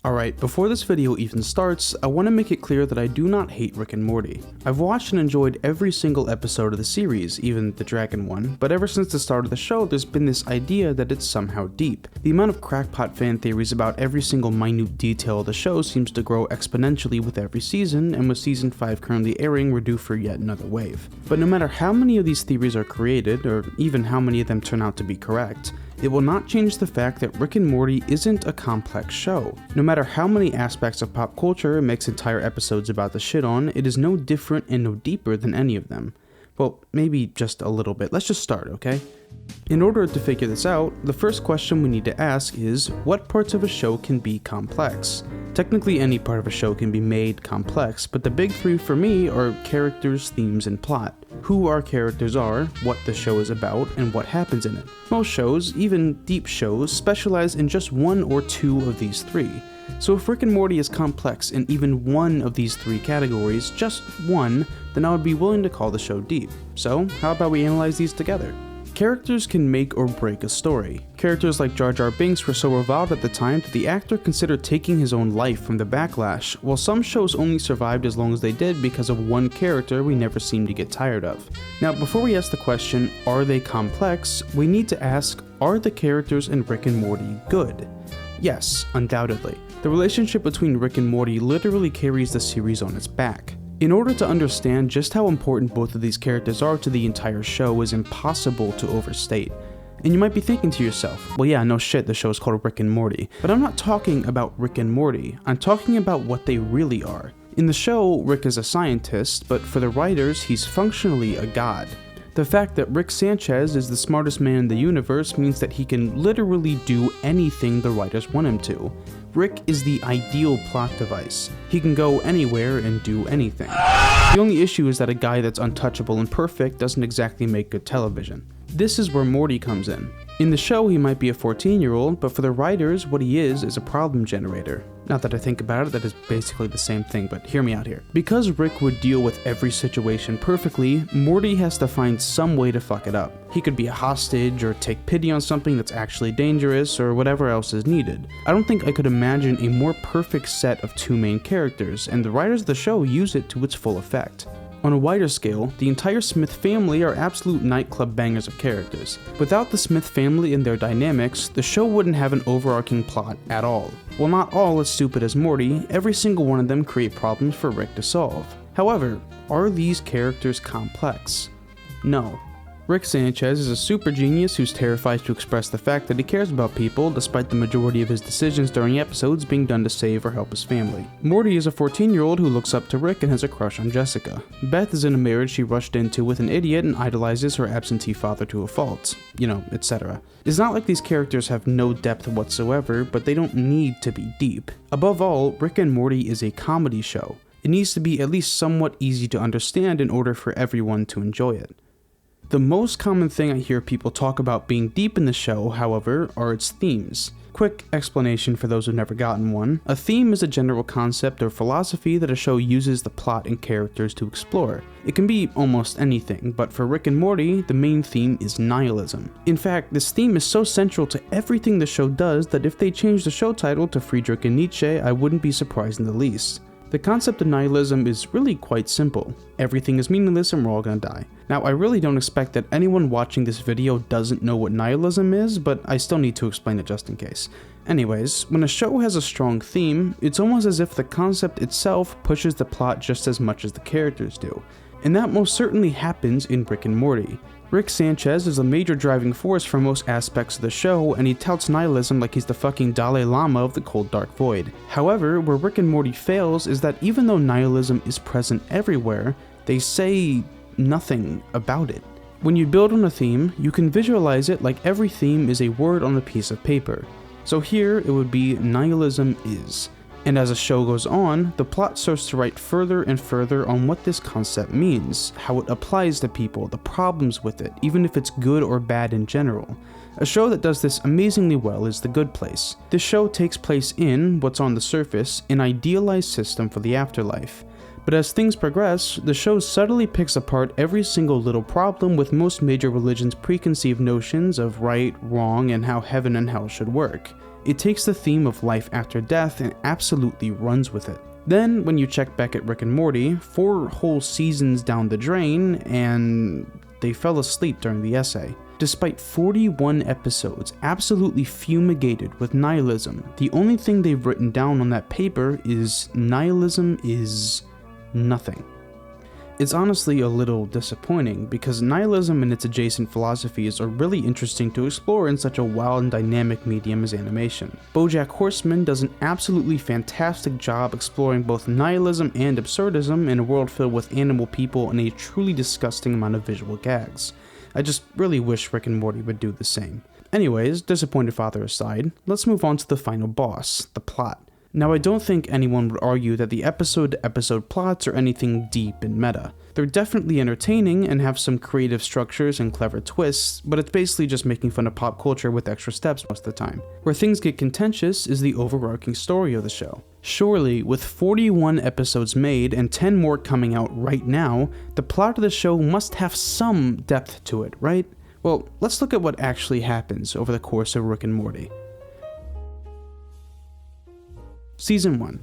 Alright, before this video even starts, I want to make it clear that I do not hate Rick and Morty. I've watched and enjoyed every single episode of the series, even the dragon one, but ever since the start of the show there's been this idea that it's somehow deep. The amount of crackpot fan theories about every single minute detail of the show seems to grow exponentially with every season, and with season 5 currently airing, we're due for yet another wave. But no matter how many of these theories are created, or even how many of them turn out to be correct, it will not change the fact that Rick and Morty isn't a complex show. No matter how many aspects of pop culture it makes entire episodes about the shit on, it is no different and no deeper than any of them. Well, maybe just a little bit. Let's just start, okay? In order to figure this out, the first question we need to ask is, what parts of a show can be complex? Technically any part of a show can be made complex, but the big three for me are characters, themes, and plot. Who our characters are, what the show is about, and what happens in it. Most shows, even deep shows, specialize in just one or two of these three. So if Rick and Morty is complex in even one of these three categories, just one, then I would be willing to call the show deep. So how about we analyze these together? Characters can make or break a story. Characters like Jar Jar Binks were so reviled at the time that the actor considered taking his own life from the backlash, while some shows only survived as long as they did because of one character we never seemed to get tired of. Now, before we ask the question, are they complex, we need to ask, are the characters in Rick and Morty good? Yes, undoubtedly. The relationship between Rick and Morty literally carries the series on its back. In order to understand just how important both of these characters are to the entire show is impossible to overstate. And you might be thinking to yourself, well yeah, no shit, the show is called Rick and Morty. But I'm not talking about Rick and Morty, I'm talking about what they really are. In the show, Rick is a scientist, but for the writers, he's functionally a god. The fact that Rick Sanchez is the smartest man in the universe means that he can literally do anything the writers want him to. Rick is the ideal plot device. He can go anywhere and do anything. The only issue is that a guy that's untouchable and perfect doesn't exactly make good television. This is where Morty comes in. In the show, he might be a 14-year-old, but for the writers, what he is a problem generator. Not that I think about it, that is basically the same thing, but hear me out here. Because Rick would deal with every situation perfectly, Morty has to find some way to fuck it up. He could be a hostage, or take pity on something that's actually dangerous, or whatever else is needed. I don't think I could imagine a more perfect set of two main characters, and the writers of the show use it to its full effect. On a wider scale, the entire Smith family are absolute nightclub bangers of characters. Without the Smith family and their dynamics, the show wouldn't have an overarching plot at all. While not all as stupid as Morty, every single one of them create problems for Rick to solve. However, are these characters complex? No. Rick Sanchez is a super genius who's terrified to express the fact that he cares about people despite the majority of his decisions during episodes being done to save or help his family. Morty is a 14-year-old who looks up to Rick and has a crush on Jessica. Beth is in a marriage she rushed into with an idiot and idolizes her absentee father to a fault. You know, etc. It's not like these characters have no depth whatsoever, but they don't need to be deep. Above all, Rick and Morty is a comedy show. It needs to be at least somewhat easy to understand in order for everyone to enjoy it. The most common thing I hear people talk about being deep in the show, however, are its themes. Quick explanation for those who've never gotten one. A theme is a general concept or philosophy that a show uses the plot and characters to explore. It can be almost anything, but for Rick and Morty, the main theme is nihilism. In fact, this theme is so central to everything the show does that if they changed the show title to Friedrich and Nietzsche, I wouldn't be surprised in the least. The concept of nihilism is really quite simple. Everything is meaningless and we're all gonna die. Now, I really don't expect that anyone watching this video doesn't know what nihilism is, but I still need to explain it just in case. Anyways, when a show has a strong theme, it's almost as if the concept itself pushes the plot just as much as the characters do. And that most certainly happens in Rick and Morty. Rick Sanchez is a major driving force for most aspects of the show, and he touts nihilism like he's the fucking Dalai Lama of the cold dark void. However, where Rick and Morty fails is that even though nihilism is present everywhere, they say nothing about it. When you build on a theme, you can visualize it like every theme is a word on a piece of paper. So here it would be nihilism is. And as the show goes on, the plot starts to write further and further on what this concept means, how it applies to people, the problems with it, even if it's good or bad in general. A show that does this amazingly well is The Good Place. This show takes place in, what's on the surface, an idealized system for the afterlife. But as things progress, the show subtly picks apart every single little problem with most major religions' preconceived notions of right, wrong, and how heaven and hell should work. It takes the theme of life after death and absolutely runs with it. Then, when you check back at Rick and Morty, 4 whole seasons down the drain, and they fell asleep during the essay. Despite 41 episodes absolutely fumigated with nihilism, the only thing they've written down on that paper is nihilism is nothing. It's honestly a little disappointing, because nihilism and its adjacent philosophies are really interesting to explore in such a wild and dynamic medium as animation. BoJack Horseman does an absolutely fantastic job exploring both nihilism and absurdism in a world filled with animal people and a truly disgusting amount of visual gags. I just really wish Rick and Morty would do the same. Anyways, disappointed father aside, let's move on to the final boss, the plot. Now, I don't think anyone would argue that the episode-to-episode plots are anything deep and meta. They're definitely entertaining and have some creative structures and clever twists, but it's basically just making fun of pop culture with extra steps most of the time. Where things get contentious is the overarching story of the show. Surely, with 41 episodes made and 10 more coming out right now, the plot of the show must have some depth to it, right? Well, let's look at what actually happens over the course of Rick and Morty. Season 1.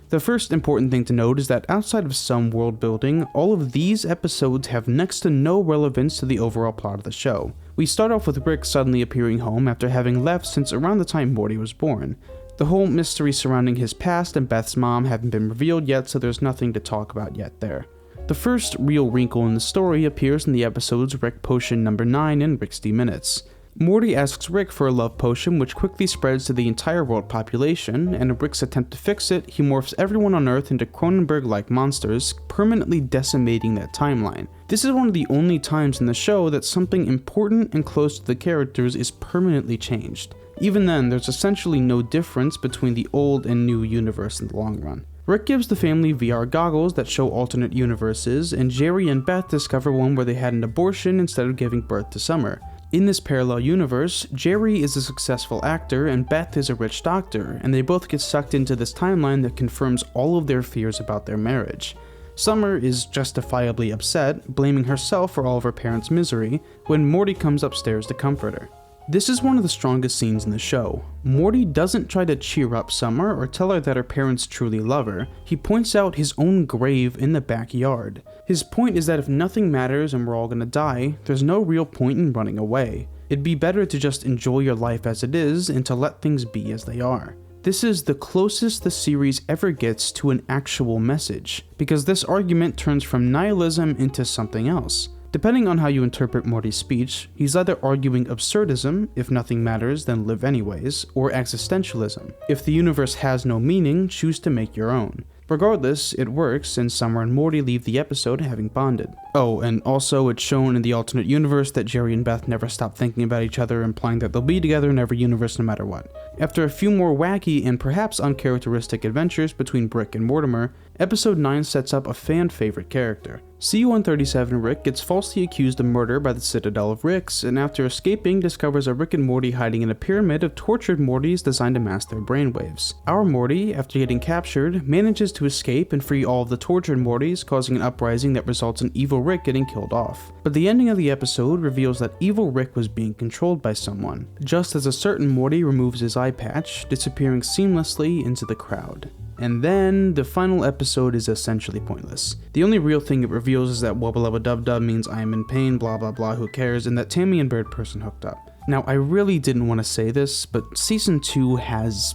The first important thing to note is that outside of some world building, all of these episodes have next to no relevance to the overall plot of the show. We start off with Rick suddenly appearing home after having left since around the time Morty was born. The whole mystery surrounding his past and Beth's mom haven't been revealed yet, so there's nothing to talk about yet there. The first real wrinkle in the story appears in the episode's Rick Potion number 9 in 60 Minutes. Morty asks Rick for a love potion, which quickly spreads to the entire world population, and in Rick's attempt to fix it, he morphs everyone on Earth into Cronenberg-like monsters, permanently decimating that timeline. This is one of the only times in the show that something important and close to the characters is permanently changed. Even then, there's essentially no difference between the old and new universe in the long run. Rick gives the family VR goggles that show alternate universes, and Jerry and Beth discover one where they had an abortion instead of giving birth to Summer. In this parallel universe, Jerry is a successful actor and Beth is a rich doctor, and they both get sucked into this timeline that confirms all of their fears about their marriage. Summer is justifiably upset, blaming herself for all of her parents' misery, when Morty comes upstairs to comfort her. This is one of the strongest scenes in the show. Morty doesn't try to cheer up Summer or tell her that her parents truly love her. He points out his own grave in the backyard. His point is that if nothing matters and we're all gonna die, there's no real point in running away. It'd be better to just enjoy your life as it is and to let things be as they are. This is the closest the series ever gets to an actual message, because this argument turns from nihilism into something else. Depending on how you interpret Morty's speech, he's either arguing absurdism, if nothing matters then live anyways, or existentialism. If the universe has no meaning, choose to make your own. Regardless, it works, and Summer and Morty leave the episode having bonded. Oh, and also it's shown in the alternate universe that Jerry and Beth never stop thinking about each other, implying that they'll be together in every universe no matter what. After a few more wacky and perhaps uncharacteristic adventures between Brick and Mortimer, episode 9 sets up a fan-favorite character. CU-137 Rick gets falsely accused of murder by the Citadel of Ricks, and after escaping, discovers a Rick and Morty hiding in a pyramid of tortured Mortys designed to mask their brainwaves. Our Morty, after getting captured, manages to escape and free all of the tortured Mortys, causing an uprising that results in Evil Rick getting killed off. But the ending of the episode reveals that Evil Rick was being controlled by someone, just as a certain Morty removes his eye patch, disappearing seamlessly into the crowd. And then, the final episode is essentially pointless. The only real thing it reveals is that wubba lubba dub dub means I am in pain, blah blah blah, who cares, and that Tammy and Bird Person hooked up. Now, I really didn't want to say this, but Season 2 has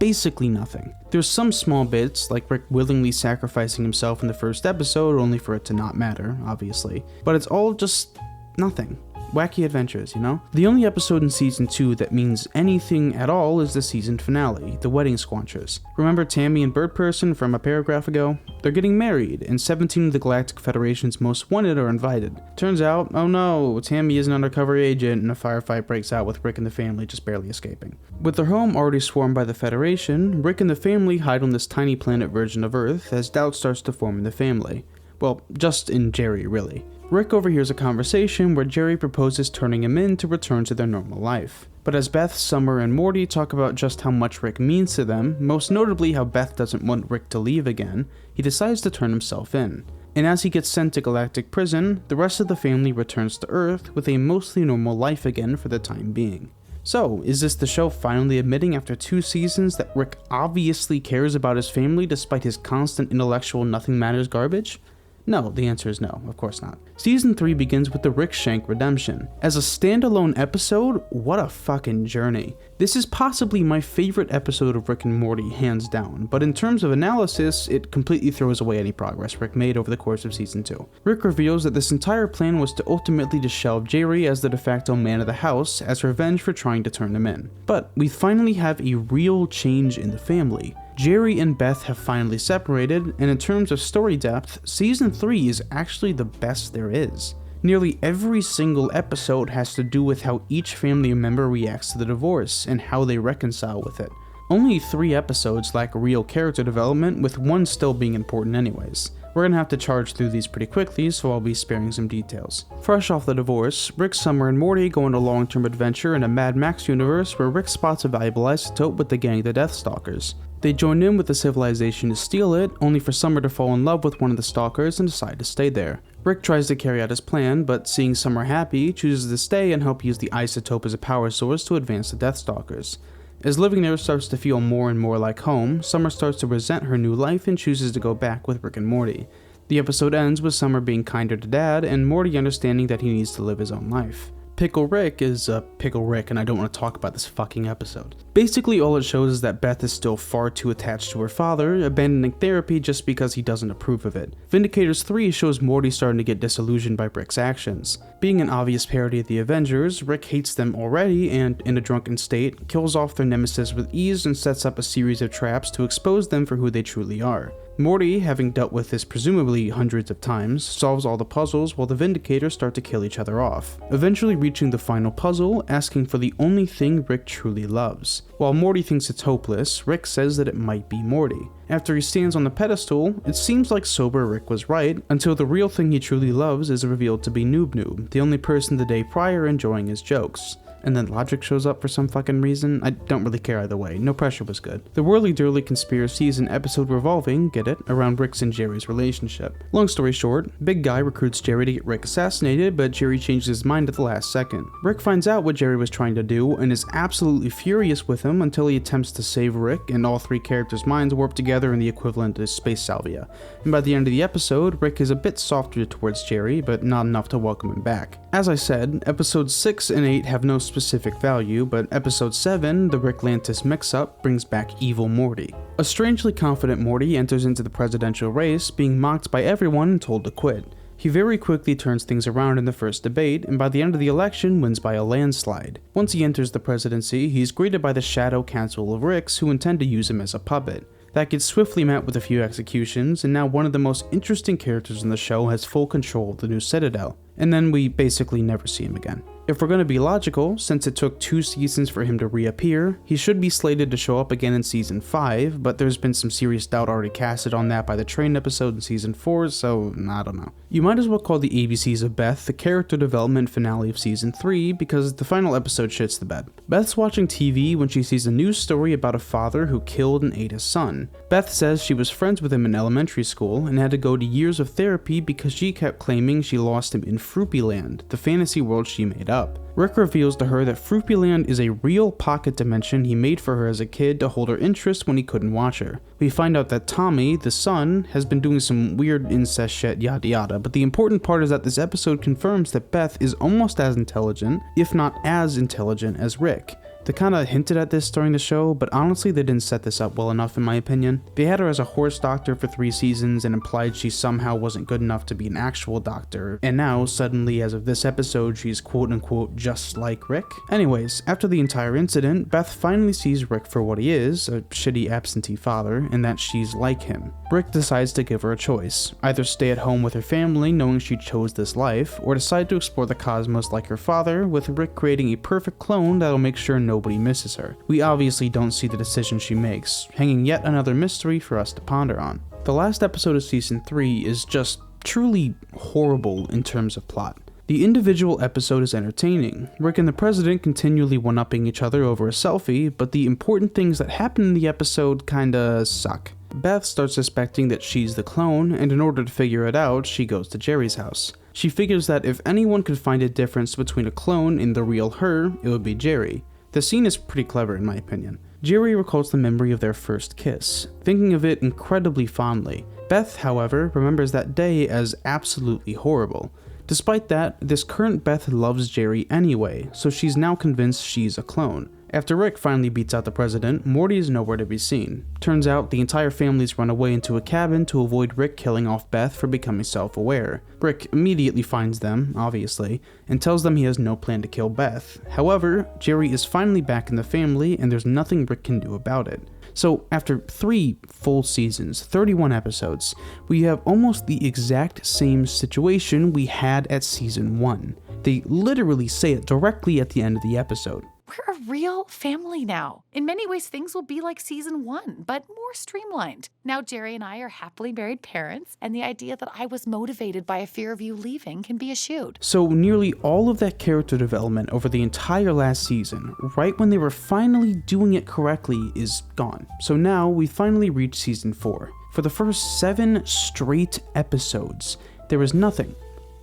basically nothing. There's some small bits, like Rick willingly sacrificing himself in the first episode, only for it to not matter, obviously, but it's all just nothing. Wacky adventures, you know? The only episode in Season 2 that means anything at all is the season finale, The Wedding Squanchers. Remember Tammy and Bird Person from a paragraph ago? They're getting married, and 17 of the Galactic Federation's most wanted are invited. Turns out, oh no, Tammy is an undercover agent, and a firefight breaks out with Rick and the family just barely escaping. With their home already swarmed by the Federation, Rick and the family hide on this tiny planet version of Earth as doubt starts to form in the family. Well, just in Jerry, really. Rick overhears a conversation where Jerry proposes turning him in to return to their normal life. But as Beth, Summer, and Morty talk about just how much Rick means to them, most notably how Beth doesn't want Rick to leave again, he decides to turn himself in. And as he gets sent to Galactic Prison, the rest of the family returns to Earth with a mostly normal life again for the time being. So, is this the show finally admitting after 2 seasons that Rick obviously cares about his family despite his constant intellectual nothing matters garbage? No, the answer is no, of course not. Season 3 begins with the Rickshank Redemption. As a standalone episode, what a fucking journey. This is possibly my favorite episode of Rick and Morty, hands down, but in terms of analysis, it completely throws away any progress Rick made over the course of Season 2. Rick reveals that this entire plan was to ultimately just shelve Jerry as the de facto man of the house as revenge for trying to turn him in. But we finally have a real change in the family. Jerry and Beth have finally separated, and in terms of story depth, Season 3 is actually the best there is. Nearly every single episode has to do with how each family member reacts to the divorce and how they reconcile with it. Only 3 episodes lack real character development, with one still being important anyways. We're gonna have to charge through these pretty quickly, so I'll be sparing some details. Fresh off the divorce, Rick, Summer, and Morty go on a long-term adventure in a Mad Max universe where Rick spots a valuable isotope with the gang of the Deathstalkers. They join in with the civilization to steal it, only for Summer to fall in love with one of the stalkers and decide to stay there. Rick tries to carry out his plan, but seeing Summer happy, chooses to stay and help use the isotope as a power source to advance the Deathstalkers. As living there starts to feel more and more like home, Summer starts to resent her new life and chooses to go back with Rick and Morty. The episode ends with Summer being kinder to Dad, and Morty understanding that he needs to live his own life. Pickle Rick is Pickle Rick, and I don't want to talk about this fucking episode. Basically, all it shows is that Beth is still far too attached to her father, abandoning therapy just because he doesn't approve of it. Vindicators 3 shows Morty starting to get disillusioned by Rick's actions. Being an obvious parody of the Avengers, Rick hates them already and, in a drunken state, kills off their nemesis with ease and sets up a series of traps to expose them for who they truly are. Morty, having dealt with this presumably hundreds of times, solves all the puzzles while the Vindicators start to kill each other off, eventually reaching the final puzzle, asking for the only thing Rick truly loves. While Morty thinks it's hopeless, Rick says that it might be Morty. After he stands on the pedestal, it seems like sober Rick was right, until the real thing he truly loves is revealed to be Noob Noob, the only person the day prior enjoying his jokes. And then Logic shows up for some fucking reason. I don't really care either way, no pressure was good. The whirly-dirly conspiracy is an episode revolving, get it, around Rick's and Jerry's relationship. Long story short, Big Guy recruits Jerry to get Rick assassinated, but Jerry changes his mind at the last second. Rick finds out what Jerry was trying to do and is absolutely furious with him until he attempts to save Rick, and all 3 characters' minds warp together in the equivalent of space salvia. And by the end of the episode, Rick is a bit softer towards Jerry, but not enough to welcome him back. As I said, episodes 6 and 8 have no specific value, but episode 7, the Ricklantis mix-up, brings back evil Morty. A strangely confident Morty enters into the presidential race, being mocked by everyone and told to quit. He very quickly turns things around in the first debate, and by the end of the election wins by a landslide. Once he enters the presidency, he's greeted by the Shadow Council of Ricks, who intend to use him as a puppet. That gets swiftly met with a few executions, and now one of the most interesting characters in the show has full control of the new Citadel. And then we basically never see him again. If we're going to be logical, since it took 2 seasons for him to reappear, he should be slated to show up again in Season 5, but there's been some serious doubt already casted on that by the train episode in Season 4, so I don't know. You might as well call the ABCs of Beth the character development finale of Season 3, because the final episode shits the bed. Beth's watching TV when she sees a news story about a father who killed and ate his son. Beth says she was friends with him in elementary school and had to go to years of therapy because she kept claiming she lost him in Fruipyland, the fantasy world she made up. Rick reveals to her that Fruipyland is a real pocket dimension he made for her as a kid to hold her interest when he couldn't watch her. We find out that Tommy, the son, has been doing some weird incest shit, yada yada, but the important part is that this episode confirms that Beth is almost as intelligent, if not as intelligent, as Rick. They kinda hinted at this during the show, but honestly they didn't set this up well enough in my opinion. They had her as a horse doctor for 3 seasons and implied she somehow wasn't good enough to be an actual doctor, and now, suddenly as of this episode, she's quote unquote just like Rick. Anyways, after the entire incident, Beth finally sees Rick for what he is, a shitty absentee father, and that she's like him. Rick decides to give her a choice, either stay at home with her family knowing she chose this life, or decide to explore the cosmos like her father, with Rick creating a perfect clone that'll make sure nobody misses her. We obviously don't see the decision she makes, hanging yet another mystery for us to ponder on. The last episode of Season 3 is just truly horrible in terms of plot. The individual episode is entertaining. Rick and the President continually one-upping each other over a selfie, but the important things that happen in the episode kinda suck. Beth starts suspecting that she's the clone, and in order to figure it out, she goes to Jerry's house. She figures that if anyone could find a difference between a clone and the real her, it would be Jerry. The scene is pretty clever in my opinion. Jerry recalls the memory of their first kiss, thinking of it incredibly fondly. Beth, however, remembers that day as absolutely horrible. Despite that, this current Beth loves Jerry anyway, so she's now convinced she's a clone. After Rick finally beats out the president, Morty is nowhere to be seen. Turns out the entire family's run away into a cabin to avoid Rick killing off Beth for becoming self-aware. Rick immediately finds them, obviously, and tells them he has no plan to kill Beth. However, Jerry is finally back in the family and there's nothing Rick can do about it. So after 3 full seasons, 31 episodes, we have almost the exact same situation we had at season 1. They literally say it directly at the end of the episode. We're a real family now. In many ways, things will be like season 1, but more streamlined. Now Jerry and I are happily married parents, and the idea that I was motivated by a fear of you leaving can be eschewed. So nearly all of that character development over the entire last season, right when they were finally doing it correctly, is gone. So now we finally reach season 4. For the first 7 straight episodes, there was nothing.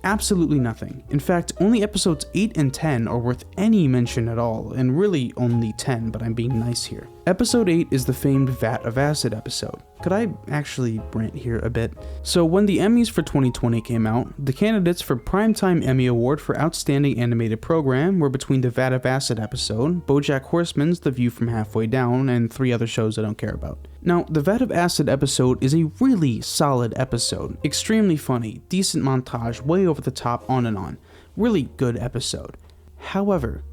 Absolutely nothing. In fact, only episodes 8 and 10 are worth any mention at all, and really only 10, but I'm being nice here. Episode 8 is the famed Vat of Acid episode. Could I actually rant here a bit? So when the Emmys for 2020 came out, the candidates for Primetime Emmy Award for Outstanding Animated Program were between the Vat of Acid episode, BoJack Horseman's The View from Halfway Down, and 3 other shows I don't care about. Now, the Vat of Acid episode is a really solid episode. Extremely funny, decent montage, way over the top, on and on. Really good episode. However,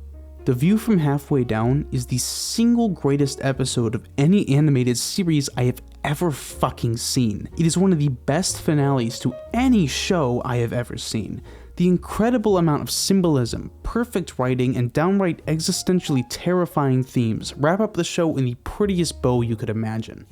The View from Halfway Down is the single greatest episode of any animated series I have ever fucking seen. It is one of the best finales to any show I have ever seen. The incredible amount of symbolism, perfect writing, and downright existentially terrifying themes wrap up the show in the prettiest bow you could imagine.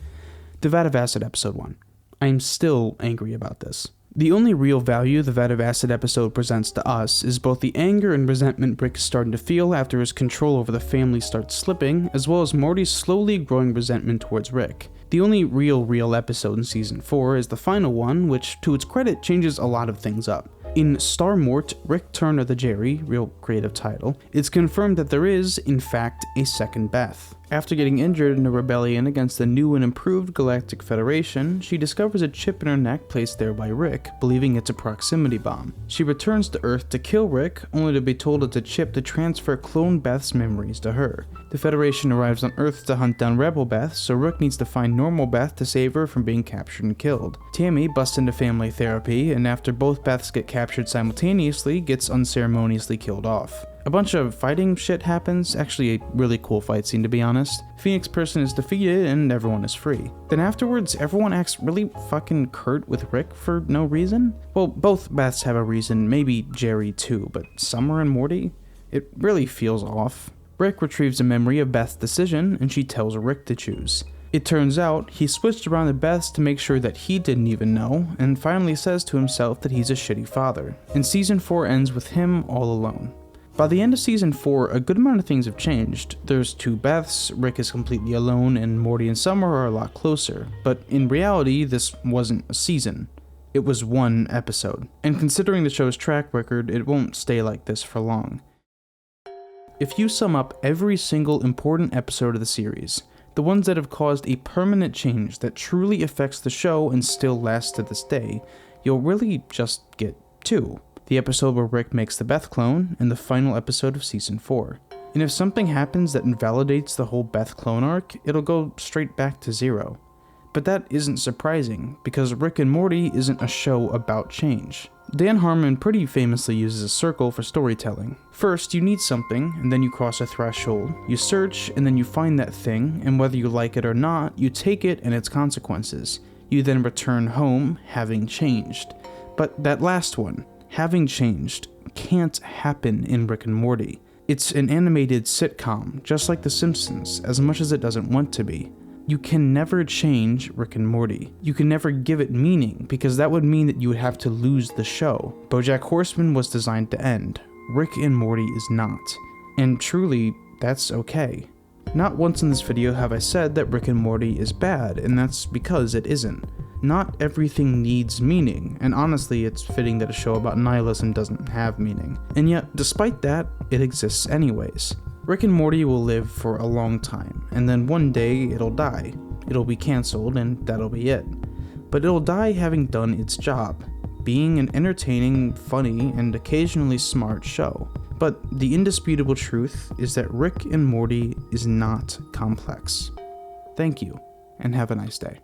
The Vat of Acid episode 1. I am still angry about this. The only real value the Vat of Acid episode presents to us is both the anger and resentment Rick is starting to feel after his control over the family starts slipping, as well as Morty's slowly growing resentment towards Rick. The only real episode in season 4 is the final one, which, to its credit, changes a lot of things up. In Star Mort, Rick Turner the Jerry, real creative title, it's confirmed that there is, in fact, a second Beth. After getting injured in a rebellion against the new and improved Galactic Federation, she discovers a chip in her neck placed there by Rick, believing it's a proximity bomb. She returns to Earth to kill Rick, only to be told it's a chip to transfer clone Beth's memories to her. The Federation arrives on Earth to hunt down Rebel Beth, so Rick needs to find normal Beth to save her from being captured and killed. Tammy busts into family therapy, and after both Beths get captured simultaneously, gets unceremoniously killed off. A bunch of fighting shit happens, actually a really cool fight scene to be honest. Phoenix Person is defeated and everyone is free. Then afterwards, everyone acts really fucking curt with Rick for no reason? Well, both Beths have a reason, maybe Jerry too, but Summer and Morty? It really feels off. Rick retrieves a memory of Beth's decision and she tells Rick to choose. It turns out, he switched around the Beths to make sure that he didn't even know, and finally says to himself that he's a shitty father. And season 4 ends with him all alone. By the end of season 4, a good amount of things have changed. There's 2 Beths, Rick is completely alone, and Morty and Summer are a lot closer. But in reality, this wasn't a season. It was 1 episode. And considering the show's track record, it won't stay like this for long. If you sum up every single important episode of the series, the ones that have caused a permanent change that truly affects the show and still lasts to this day, you'll really just get 2. The episode where Rick makes the Beth clone, and the final episode of season 4. And if something happens that invalidates the whole Beth clone arc, it'll go straight back to 0. But that isn't surprising, because Rick and Morty isn't a show about change. Dan Harmon pretty famously uses a circle for storytelling. First, you need something, and then you cross a threshold. You search, and then you find that thing, and whether you like it or not, you take it and its consequences. You then return home, having changed. But that last one, having changed, can't happen in Rick and Morty. It's an animated sitcom, just like The Simpsons, as much as it doesn't want to be. You can never change Rick and Morty. You can never give it meaning, because that would mean that you would have to lose the show. BoJack Horseman was designed to end. Rick and Morty is not. And truly, that's okay. Not once in this video have I said that Rick and Morty is bad, and that's because it isn't. Not everything needs meaning, and honestly, it's fitting that a show about nihilism doesn't have meaning. And yet, despite that, it exists anyways. Rick and Morty will live for a long time, and then one day it'll die. It'll be cancelled, and that'll be it. But it'll die having done its job, being an entertaining, funny, and occasionally smart show. But the indisputable truth is that Rick and Morty is not complex. Thank you, and have a nice day.